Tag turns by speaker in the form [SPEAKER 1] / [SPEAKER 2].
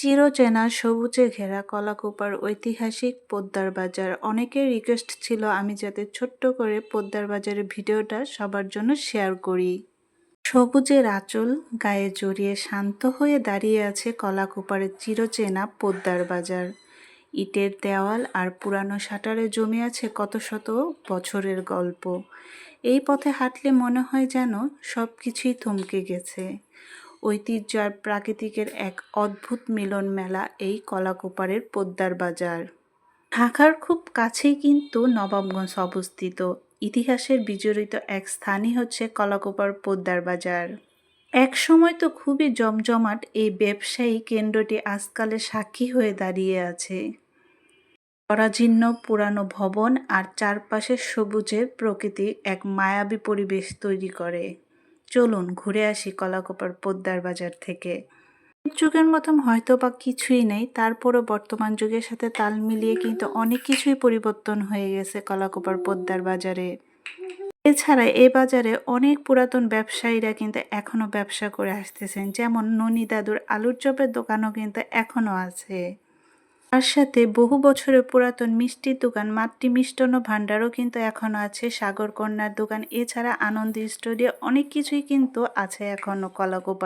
[SPEAKER 1] চিরচেনা সবুজে ঘেরা কলাকুপার ঐতিহাসিক পোদ্দার বাজার। অনেকের রিকোয়েস্ট ছিল আমি যাতে ছোট্ট করে পোদ্দার বাজারের ভিডিওটা সবার জন্য শেয়ার করি। সবুজের আঁচল গায়ে জড়িয়ে শান্ত হয়ে দাঁড়িয়ে আছে কলাকুপারের চিরচেনা পোদ্দার বাজার। ইটের দেওয়াল আর পুরানো শাটারে জমে আছে কত শত বছরের গল্প। এই পথে হাঁটলে মনে হয় যেন সব কিছুই থমকে গেছে। ঐতিহ্য আর প্রাকৃতিকের এক অদ্ভুত মিলন মেলা এই কলাকুপারের পোদ্দার বাজার। ঢাকার খুব কাছেই কিন্তু নবাবগঞ্জ অবস্থিত। ইতিহাসের বিজড়িত এক স্থানই হচ্ছে কলাকুপার পোদ্দার বাজার। এক সময় তো খুবই জমজমাট এই ব্যবসায়ী কেন্দ্রটি আজকালের সাক্ষী হয়ে দাঁড়িয়ে আছে। জরাজীর্ণ পুরানো ভবন আর চারপাশের সবুজের প্রকৃতি এক মায়াবী পরিবেশ তৈরি করে। চলুন ঘুরে আসি কলাকুপার পোদ্দার বাজার থেকে। যুগের মতন হয়তো বা কিছুই নেই, তারপরও বর্তমান যুগের সাথে তাল মিলিয়ে কিন্তু অনেক কিছুই পরিবর্তন হয়ে গেছে কলাকুপার পোদ্দার বাজারে। এছাড়া এই বাজারে অনেক পুরাতন ব্যবসায়ীরা কিন্তু এখনো ব্যবসা করে আসতেছেন, যেমন ননি দাদুর আলুর চপের দোকানও কিন্তু এখনো আছে। তার সাথে বহু বছরের পুরাতন মিষ্টির দোকান মাতৃ মিষ্টান্ন ভাণ্ডারও কিন্তু এখনো আছে, সাগর কন্যার দোকান, এছাড়া আনন্দ স্টুডিও, অনেক কিছুই কিন্তু আছে এখনো কলাকুপার।